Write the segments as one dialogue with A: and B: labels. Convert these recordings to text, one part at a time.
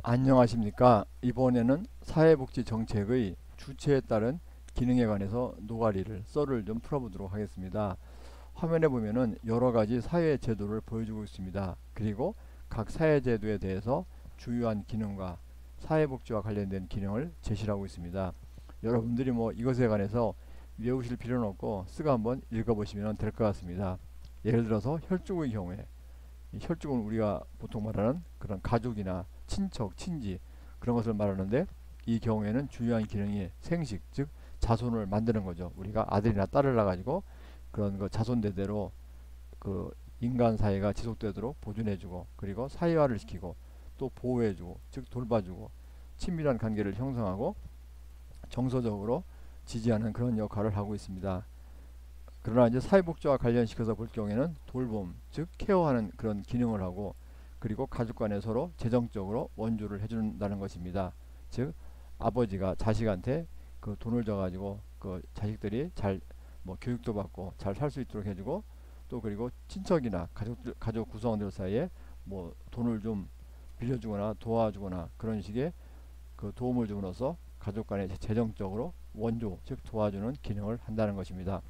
A: 안녕하십니까. 이번에는 사회복지 정책의 주체에 따른 기능에 관해서 노가리를 썰을 좀 풀어보도록 하겠습니다. 화면에 보면은 여러 가지 사회 제도를 보여주고 있습니다. 그리고 각 사회 제도에 대해서 주요한 기능과 사회복지와 관련된 기능을 제시하고 있습니다. 여러분들이 뭐 이것에 관해서 외우실 필요는 없고 쓰고 한번 읽어보시면 될 것 같습니다. 예를 들어서 혈족의 경우에 이 혈족은 우리가 보통 말하는 그런 가족이나 친척, 친지 그런 것을 말하는데 이 경우에는 중요한 기능이 생식, 즉 자손을 만드는 거죠. 우리가 아들이나 딸을 낳아가지고 그런 거 자손 대대로 그 인간 사회가 지속되도록 보존해주고 그리고 사회화를 시키고 또 보호해주고 즉 돌봐주고 친밀한 관계를 형성하고 정서적으로 지지하는 그런 역할을 하고 있습니다. 그러나 이제 사회복지와 관련시켜서 볼 경우에는 돌봄, 즉 케어하는 그런 기능을 하고 그리고 가족 간에 서로 재정적으로 원조를 해준다는 것입니다. 즉 아버지가 자식한테 그 돈을 줘가지고 그 자식들이 잘 뭐 교육도 받고 잘 살 수 있도록 해주고 또 그리고 친척이나 가족 구성원들 사이에 뭐 돈을 좀 빌려주거나 도와주거나 그런 식의 그 도움을 줌으로써 가족 간에 재정적으로 원조 즉 도와주는 기능을 한다는 것입니다.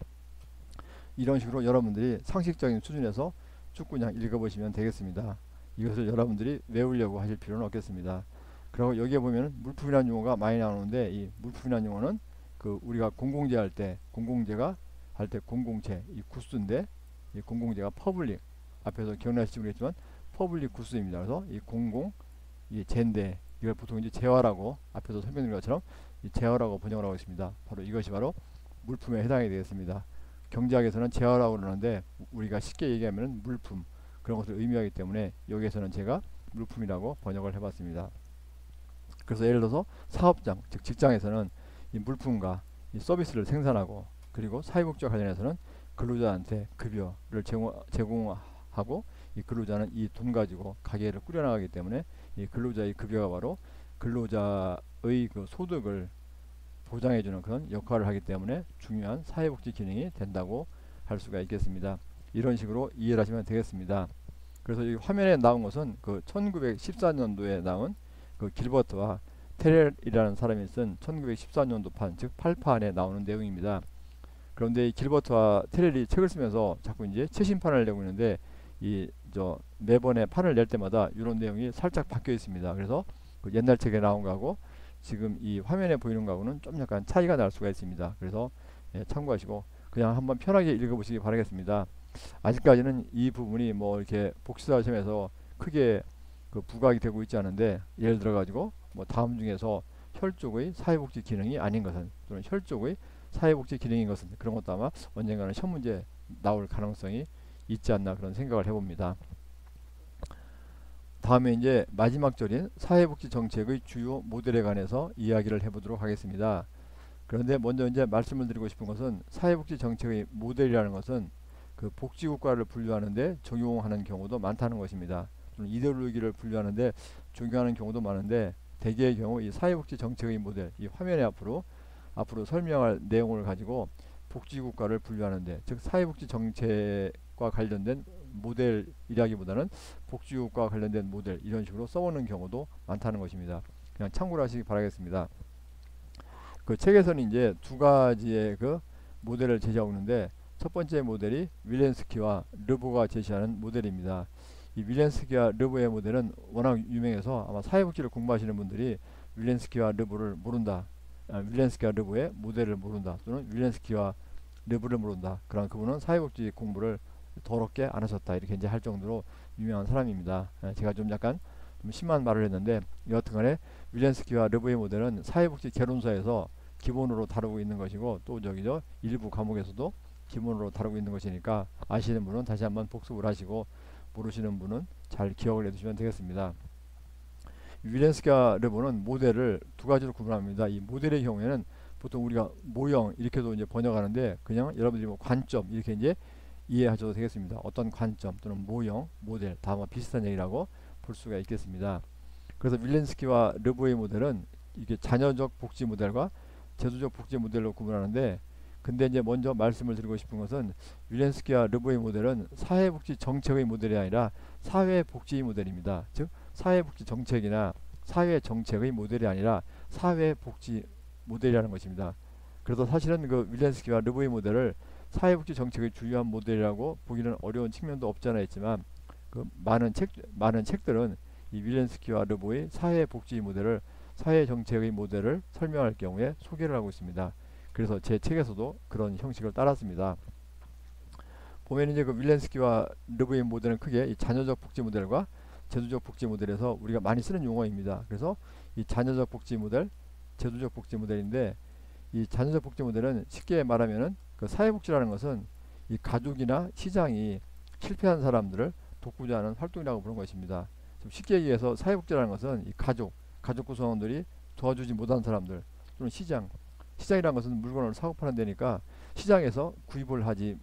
A: 이런 식으로 여러분들이 상식적인 수준에서 쭉 그냥 읽어보시면 되겠습니다. 이것을 여러분들이 외우려고 하실 필요는 없겠습니다. 그리고 여기에 보면 물품이라는 용어가 많이 나오는데 이 물품이라는 용어는 그 우리가 공공재 할 때 공공재가 할 때 공공재 이 구수인데 이 공공재가 퍼블릭 앞에서 기억나실지 모르겠지만 퍼블릭 구수입니다. 그래서 이 공공 이 재인데 이걸 보통 이제 재화라고 앞에서 설명드린 것처럼 이 재화라고 번역을 하고 있습니다. 바로 이것이 바로 물품에 해당이 되겠습니다. 경제학에서는 재화라고 그러는데 우리가 쉽게 얘기하면 물품 그런 것을 의미하기 때문에 여기에서는 제가 물품이라고 번역을 해봤습니다. 그래서 예를 들어서 사업장 즉 직장에서는 이 물품과 이 서비스를 생산하고 그리고 사회복지와 관련해서는 근로자한테 급여를 제공하고 이 근로자는 이 돈 가지고 가게를 꾸려나가기 때문에 이 근로자의 급여가 바로 근로자의 그 소득을 보장해주는 그런 역할을 하기 때문에 중요한 사회복지 기능이 된다고 할 수가 있겠습니다. 이런 식으로 이해를 하시면 되겠습니다. 그래서 이 화면에 나온 것은 그 1914년도에 나온 그 길버트와 테렐이라는 사람이 쓴 1914년도판 즉 8판에 나오는 내용입니다. 그런데 이 길버트와 테렐이 책을 쓰면서 자꾸 이제 최신판을 내고 있는데 이 저 매번에 판을 낼 때마다 이런 내용이 살짝 바뀌어 있습니다. 그래서 그 옛날 책에 나온 거하고 지금 이 화면에 보이는 거하고는 좀 약간 차이가 날 수가 있습니다. 그래서 참고하시고 그냥 한번 편하게 읽어보시기 바라겠습니다. 아직까지는 이 부분이 뭐 이렇게 복수사 시험에서 크게 그 부각이 되고 있지 않은데 예를 들어 가지고 뭐 다음 중에서 혈족의 사회복지 기능이 아닌 것은 또는 혈족의 사회복지 기능인 것은 그런 것도 아마 언젠가는 시험 문제 나올 가능성이 있지 않나 그런 생각을 해봅니다. 다음에 이제 마지막 절인 사회복지 정책의 주요 모델에 관해서 이야기를 해보도록 하겠습니다. 그런데 먼저 이제 말씀을 드리고 싶은 것은 사회복지 정책의 모델이라는 것은 그 복지국가를 분류하는데 적용하는 경우도 많다는 것입니다. 이데올로기를 분류하는데 적용하는 경우도 많은데 대개의 경우 이 사회복지 정책의 모델 이 화면에 앞으로 설명할 내용을 가지고 복지국가를 분류하는데 즉 사회복지 정책과 관련된 모델이라기보다는 복지국가와 관련된 모델 이런 식으로 써오는 경우도 많다는 것입니다. 그냥 참고로 하시기 바라겠습니다. 그 책에서는 이제 두 가지의 그 모델을 제시하고 있는데 첫 번째 모델이 윌렌스키와 르보가 제시하는 모델입니다. 이 윌렌스키와 르보의 모델은 워낙 유명해서 아마 사회복지를 공부하시는 분들이 윌렌스키와 르보를 모른다. 윌렌스키와 르보의 모델을 모른다. 또는 윌렌스키와 르보를 모른다. 그런 그분은 사회복지 공부를 더럽게 안 하셨다. 이렇게 이제 할 정도로 유명한 사람입니다. 제가 좀 약간 좀 심한 말을 했는데 여하튼간에 윌렌스키와 르보의 모델은 사회복지 개론서에서 기본으로 다루고 있는 것이고 또 저기죠 일부 과목에서도 기본으로 다루고 있는 것이니까 아시는 분은 다시 한번 복습을 하시고 모르시는 분은 잘 기억을 해두시면 되겠습니다. 윌렌스키와 르보는 모델을 두 가지로 구분합니다. 이 모델의 경우에는 보통 우리가 모형 이렇게도 이제 번역하는데 그냥 여러분들이 뭐 관점 이렇게 이제 이해하셔도 되겠습니다. 어떤 관점 또는 모형, 모델 다 뭐 비슷한 얘기라고 볼 수가 있겠습니다. 그래서 윌렌스키와 르보의 모델은 이게 자녀적 복지 모델과 제도적 복지 모델로 구분하는데 근데 이제 먼저 말씀을 드리고 싶은 것은 윌렌스키와 르보의 모델은 사회복지 정책의 모델이 아니라 사회복지 모델입니다. 즉 사회복지 정책이나 사회 정책의 모델이 아니라 사회 복지 모델이라는 것입니다. 그래서 사실은 그 윌렌스키와 르브의 모델을 사회복지 정책의 주요한 모델이라고 보기는 어려운 측면도 없지 않아 있지만 그 많은 책들은 이 윌렌스키와 르브의 사회복지 모델을 사회 정책의 모델을 설명할 경우에 소개를 하고 있습니다. 그래서 제 책에서도 그런 형식을 따랐습니다. 보면 이제 그 윌렌스키와 르브의 모델은 크게 이 자녀적 복지 모델과 제도적 복지 모델에서 우리가 많이 쓰는 용어입니다. 그래서 이 자녀적 복지 모델, 제도적 복지 모델인데 이 자녀적 복지 모델은 쉽게 말하면은 그 사회복지라는 것은 이 가족이나 시장이 실패한 사람들을 돕고자 하는 활동이라고 부르는 것입니다. 좀 쉽게 얘기해서 사회복지라는 것은 이 가족 구성원들이 도와주지 못한 사람들 또는 시장이라는 것은 물건을 사고 파는 데니까 시장에서 구입을 하지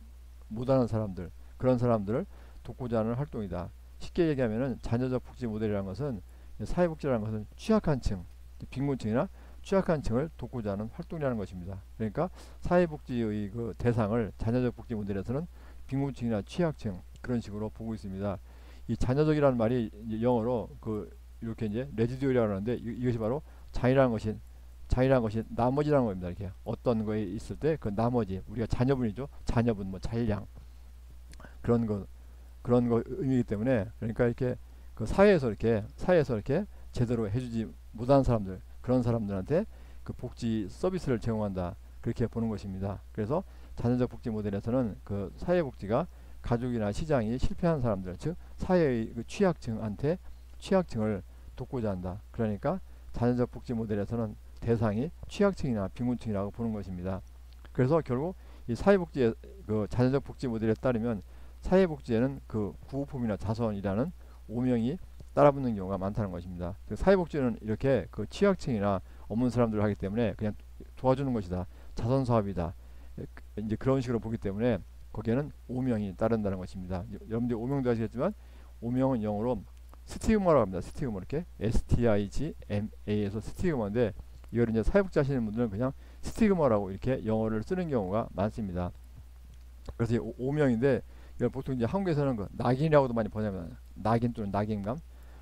A: 못하는 사람들 그런 사람들을 돕고자 하는 활동이다. 쉽게 얘기하면은 자녀적 복지 모델이라는 것은 사회복지라는 것은 취약한 층, 빈곤층이나 취약한 층을 돕고자 하는 활동이라는 것입니다. 그러니까 사회복지의 그 대상을 자녀적 복지 모델에서는 빈곤층이나 취약층 그런 식으로 보고 있습니다. 이 자녀적이라는 말이 이제 영어로 그 이렇게 이제 레지듀얼이라고 하는데 이것이 바로 자이라는 것이 나머지라는 겁니다. 이렇게 어떤 거에 있을 때 그 나머지 우리가 자녀분이죠. 자녀분 뭐 자일양 그런 거 의미이기 때문에 그러니까 이렇게 그 사회에서 이렇게 제대로 해주지 못한 사람들 그런 사람들한테 그 복지 서비스를 제공한다 그렇게 보는 것입니다. 그래서 자녀적 복지 모델에서는 그 사회복지가 가족이나 시장이 실패한 사람들 즉 사회의 그 취약층을 돕고자 한다. 그러니까 자녀적 복지 모델에서는 대상이 취약층이나 빈곤층이라고 보는 것입니다. 그래서 결국 이 사회복지의 그 자녀적 복지 모델에 따르면 사회복지에는 그 구호품이나 자선이라는 오명이 따라붙는 경우가 많다는 것입니다. 사회복지는 이렇게 그 취약층이나 없는 사람들을 하기 때문에 그냥 도와주는 것이다. 자선 사업이다. 이제 그런 식으로 보기 때문에 거기에는 오명이 따른다는 것입니다. 여러분들이 오명도 아시겠지만 오명은 영어로 스티그마라고 합니다. 스티그마 이렇게 STIGMA에서 스티그마인데 이걸 이제 사회복지 하시는 분들은 그냥 스티그마라고 이렇게 영어를 쓰는 경우가 많습니다. 그래서 오명인데 이걸 보통 이제 한국에서는 그 낙인이라고도 많이 번역합니다. 낙인 또는 낙인감.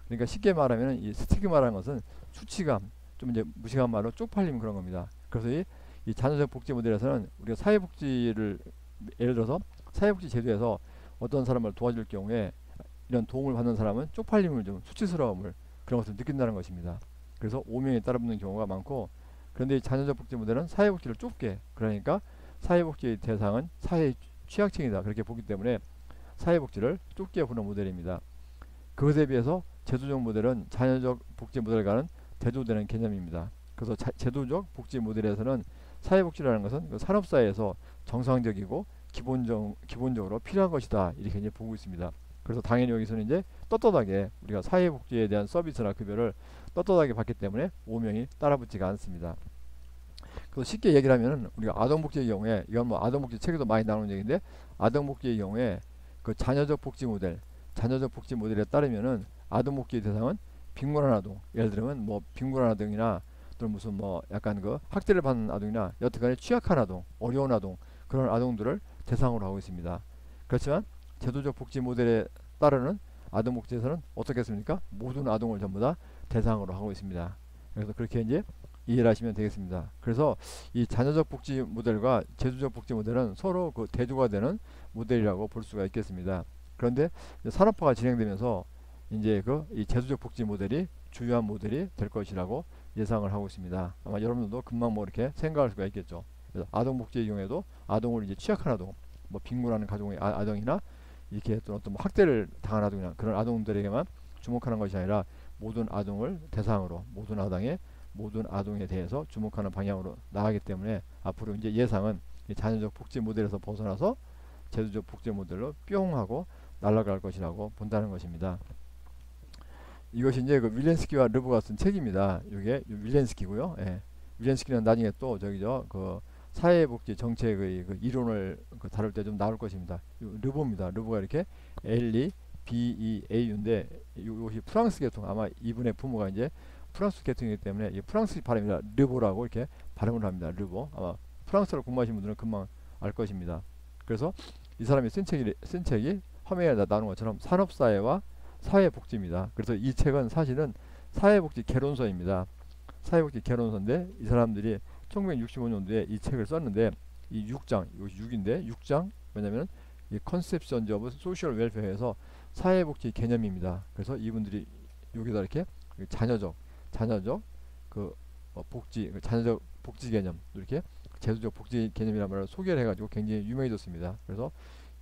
A: 그러니까 쉽게 말하면 이 스티그마라는 것은 수치감, 좀 이제 무식한 말로 쪽팔림 그런 겁니다. 그래서 이 자녀적 복지 모델에서는 우리가 사회복지를 예를 들어서 사회복지 제도에서 어떤 사람을 도와줄 경우에 이런 도움을 받는 사람은 쪽팔림을 좀 수치스러움을 그런 것을 느낀다는 것입니다. 그래서 오명에 따라붙는 경우가 많고 그런데 이 자녀적 복지 모델은 사회복지를 좁게 그러니까 사회복지의 대상은 사회 취약층이다 그렇게 보기 때문에 사회복지를 좁게 보는 모델입니다. 그것에 비해서 제도적 모델은 자녀적 복지 모델과는 대조되는 개념입니다. 그래서 제도적 복지 모델에서는 사회복지라는 것은 그 산업사회에서 정상적이고 기본적으로 필요한 것이다 이렇게 이제 보고 있습니다. 그래서 당연히 여기서는 이제 떳떳하게 우리가 사회복지에 대한 서비스나 급여를 떳떳하게 받기 때문에 오명이 따라붙지가 않습니다. 그래서 쉽게 얘기를 하면은 우리가 아동복지의 경우에 이건 뭐 아동복지 책에도 많이 나오는 얘기인데 아동복지의 경우에 그 자녀적 복지 모델에 따르면은 아동복지의 대상은 빈곤한 아동 예를 들면 뭐 빈곤한 아동이나 또는 무슨 뭐 약간 그 학대를 받는 아동이나 여태간에 취약한 아동 어려운 아동 그런 아동들을 대상으로 하고 있습니다. 그렇지만 제도적 복지 모델에 따르는 아동복지에서는 어떻겠습니까? 모든 아동을 전부 다 대상으로 하고 있습니다. 그래서 그렇게 이제 이해를 하시면 되겠습니다. 그래서 이 자녀적 복지 모델과 제도적 복지 모델은 서로 그 대조가 되는 모델이라고 볼 수가 있겠습니다. 그런데 산업화가 진행되면서 이제 그 이 제도적 복지 모델이 주요한 모델이 될 것이라고 예상을 하고 있습니다. 아마 여러분들도 금방 뭐 이렇게 생각할 수가 있겠죠. 그래서 아동복지의 경우에도 아동을 이제 취약한 아동, 뭐 빈곤하는 가정의 아동이나 이렇게 또 어떤 뭐 학대를 당한 아동이나 그런 아동들에게만 주목하는 것이 아니라 모든 아동을 대상으로 모든 아동에 대해서 주목하는 방향으로 나가기 때문에 앞으로 이제 예상은 이 자녀적 복지 모델에서 벗어나서 제도적 복지 모델로 뿅 하고 날아갈 것이라고 본다는 것입니다. 이것이 이제 그 윌렌스키와 르브가 쓴 책입니다. 이게 윌렌스키고요. 예. 윌렌스키는 나중에 또 저기죠 그 사회복지 정책의 그 이론을 그 다룰 때 좀 나올 것입니다. 르브입니다. 르브가 이렇게 LEBEAU인데 이것이 프랑스 계통 아마 이분의 부모가 이제 프랑스 계통이기 때문에 이 프랑스 발음이라 르보라고 이렇게 발음을 합니다. 르보 아마 프랑스어를 공부하신 분들은 금방 알 것입니다. 그래서 이 사람이 쓴 책이 화면에 나오는 것처럼 산업사회와 사회복지입니다. 그래서 이 책은 사실은 사회복지 개론서입니다. 사회복지 개론서인데 이 사람들이 1965년도에 이 책을 썼는데 이 6장, 이것이 6인데 6장 왜냐면 이 컨셉션즈 오브 소셜 웰페어에서 사회복지 개념입니다. 그래서 이분들이 여기다 이렇게 자녀적 그 복지, 자녀적 복지 개념 이렇게 제도적 복지 개념이라는 말을 소개를 해가지고 굉장히 유명해졌습니다. 그래서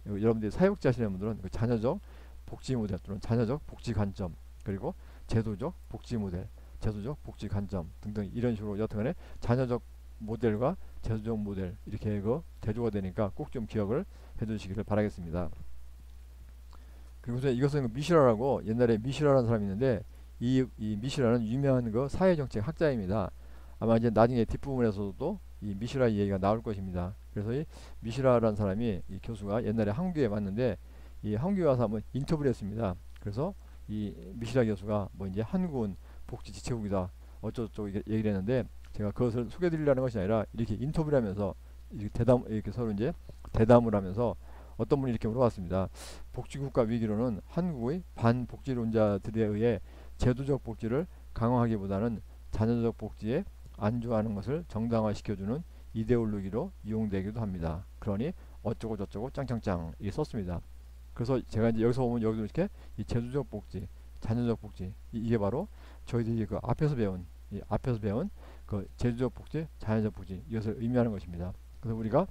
A: 여러분들이 사회복지 하시는 분들은 그 자녀적 복지 모델 또는 자녀적 복지 관점 그리고 제도적 복지 모델, 제도적 복지 관점 등등 이런 식으로 여튼간에 자녀적 모델과 제도적 모델 이렇게 그 대조가 되니까 꼭 좀 기억을 해두시기를 바라겠습니다. 그리고 이것은 미시라라고 옛날에 미시라라는 사람이 있는데 이 미시라는 유명한 그 사회정책 학자입니다. 아마 이제 나중에 뒷부분에서도 이 미시라 얘기가 나올 것입니다. 그래서 이 미시라라는 사람이 이 교수가 옛날에 한국에 왔는데 이 한국에 와서 한번 인터뷰를 했습니다. 그래서 이 미시라 교수가 뭐 이제 한국은 복지지체국이다 어쩌고저쩌고 얘기를 했는데 제가 그것을 소개드리려는 것이 아니라 이렇게 인터뷰를 하면서 이렇게 서로 이제 대담을 하면서 어떤 분이 이렇게 물어봤습니다. 복지국가 위기로는 한국의 반복지론자들에 의해 제도적 복지를 강화하기보다는 자녀적 복지에 안주하는 것을 정당화시켜주는 이데올로기로 이용되기도 합니다. 그러니 어쩌고 저쩌고 짱짱짱 이게 썼습니다. 그래서 제가 이제 여기서 보면 여기도 이렇게 이 제도적 복지, 자녀적 복지 이게 바로 저희들이 그 앞에서 배운 그 제도적 복지, 자녀적 복지 이것을 의미하는 것입니다. 그래서 우리가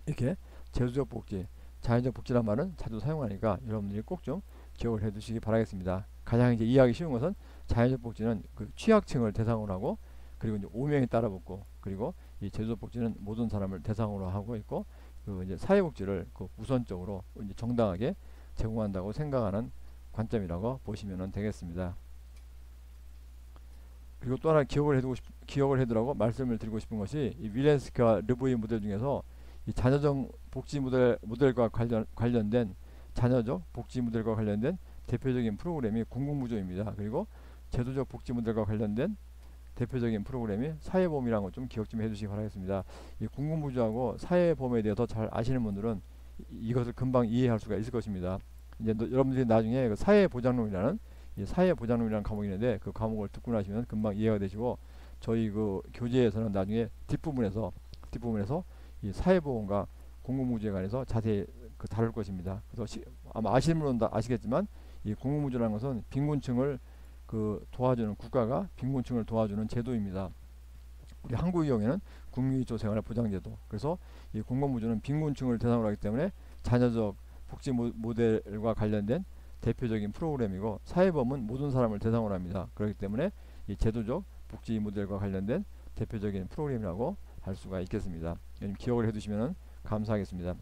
A: 이렇게 제도적 복지, 자녀적 복지란 말은 자주 사용하니까 여러분들이 꼭 좀 기억을 해두시기 바라겠습니다. 가장 이제 이해하기 쉬운 것은 자녀적 복지는 그 취약층을 대상으로 하고 그리고 이제 5명이 따라붙고 그리고 이 제도적 복지는 모든 사람을 대상으로 하고 있고 그 이제 사회복지를 그 우선적으로 이제 정당하게 제공한다고 생각하는 관점이라고 보시면 되겠습니다. 그리고 또 하나 기억을 해두라고 말씀을 드리고 싶은 것이 이 윌렌스키와 르브이 모델 중에서 이 자녀적 복지 모델과 관련된 자녀적 복지 모델과 관련된 대표적인 프로그램이 공공부조입니다. 그리고 제도적 복지 모델과 관련된 대표적인 프로그램이 사회보험이라는 것 좀 기억 좀 해주시기 바라겠습니다. 이 공공부조하고 사회보험에 대해서 잘 아시는 분들은 이것을 금방 이해할 수가 있을 것입니다. 이제 여러분들이 나중에 그 사회보장론이라는 과목이 있는데 그 과목을 듣고 나시면 금방 이해가 되시고 저희 그 교재에서는 나중에 뒷부분에서 이 사회보험과 공공부조에 관해서 자세히 다룰 것입니다. 그래서 아마 아시는 분은 다 아시겠지만 이 공공부조라는 것은 빈곤층을 도와주는 국가가 빈곤층을 도와주는 제도입니다. 우리 한국의 경우에는 국민기초생활보장제도. 그래서 이 공공부조는 빈곤층을 대상으로 하기 때문에 자녀적 복지 모델과 관련된 대표적인 프로그램이고 사회보험은 모든 사람을 대상으로 합니다. 그렇기 때문에 이 제도적 복지 모델과 관련된 대표적인 프로그램이라고 할 수가 있겠습니다. 기억을 해두시면 감사하겠습니다.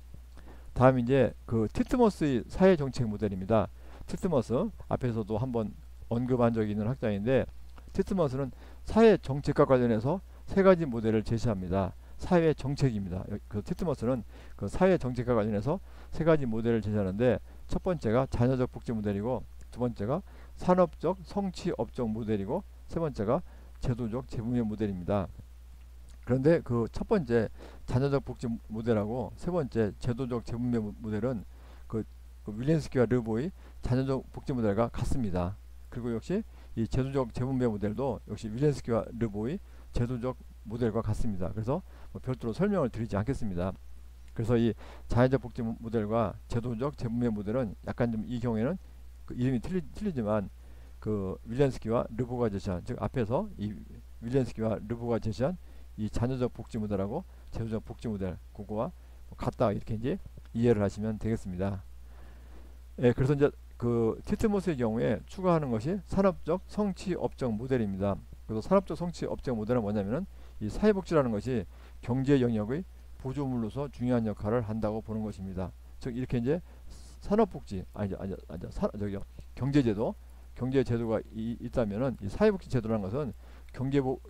A: 다음 이제 그 티트머스의 사회정책 모델입니다. 티트머스 앞에서도 한번 언급한 적이 있는 학자인데 티트머스는 사회정책과 관련해서 세 가지 모델을 제시합니다. 사회정책입니다. 그 티트머스는 그 사회정책과 관련해서 세 가지 모델을 제시하는데 첫 번째가 자녀적 복지 모델이고 두 번째가 산업적 성취업적 모델이고 세 번째가 제도적 재분배 모델입니다. 그런데 그 첫 번째 자녀적 복지 모델하고 세 번째 제도적 재분배 모델은 그 윌렌스키와 르보의 자녀적 복지 모델과 같습니다. 그리고 역시 이 제도적 재분배 모델도 역시 윌렌스키와 르보의 제도적 모델과 같습니다. 그래서 뭐 별도로 설명을 드리지 않겠습니다. 그래서 이 자녀적 복지 모델과 제도적 재분배 모델은 약간 좀 이 경우에는 그 이름이 틀리지만 그 윌렌스키와 르보가 제시한 즉 앞에서 이 윌렌스키와 르보가 제시한 이 자녀적 복지 모델하고 제도적 복지 모델 그거와 같다 이렇게 이제 이해를 하시면 되겠습니다. 예, 그래서 이제 그 티트모스의 경우에 추가하는 것이 산업적 성취업적 모델입니다. 그래서 산업적 성취업적 모델은 뭐냐면은 이 사회복지라는 것이 경제 영역의 보조물로서 중요한 역할을 한다고 보는 것입니다. 즉 이렇게 이제 산업복지 경제제도가 있다면은 이 사회복지 제도라는 것은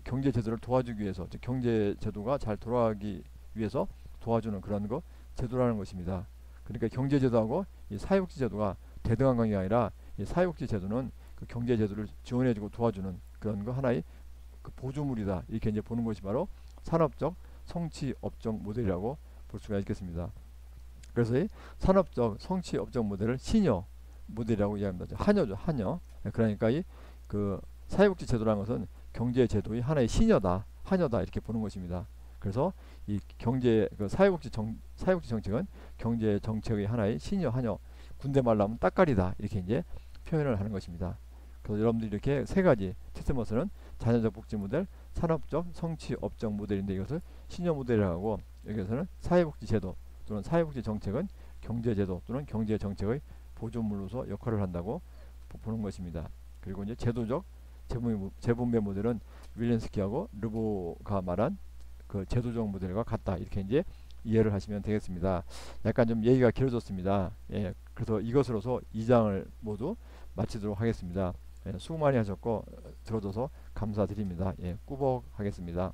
A: 경제제도를 도와주기 위해서 즉 경제제도가 잘 돌아가기 위해서 도와주는 그런 제도라는 것입니다. 그러니까 경제제도하고 이 사회복지제도가 대등한 관계가 아니라 이 사회복지제도는 그 경제제도를 지원해주고 도와주는 그런 하나의 그 보조물이다 이렇게 이제 보는 것이 바로 산업적 성취업적 모델이라고 볼 수가 있겠습니다. 그래서 이 산업적 성취업적 모델을 시녀 모델이라고 이야기합니다. 한여죠, 한여. 그러니까 이 그 사회복지 제도라는 것은 경제 제도의 하나의 시녀다, 한여다 이렇게 보는 것입니다. 그래서 이 경제 그 사회복지 정책은 경제 정책의 하나의 시녀 한여, 군대 말로 하면 따까리다 이렇게 이제 표현을 하는 것입니다. 그래서 여러분들이 이렇게 세 가지 티스머스는 자녀적 복지 모델, 산업적, 성취업적 모델인데 이것을 시녀 모델이라고 하고, 여기서는 사회복지 제도 또는 사회복지 정책은 경제 제도 또는 경제 정책의 보조물로서 역할을 한다고 보는 것입니다. 그리고 이제 제도적 재분배 모델은 윌렌스키하고 르보가 말한 그 제도적 모델과 같다 이렇게 이제 이해를 하시면 되겠습니다. 약간 좀 얘기가 길어졌습니다. 예, 그래서 이것으로서 2장을 모두 마치도록 하겠습니다. 예, 수고 많이 하셨고 들어줘서 감사드립니다. 예, 꾸벅 하겠습니다.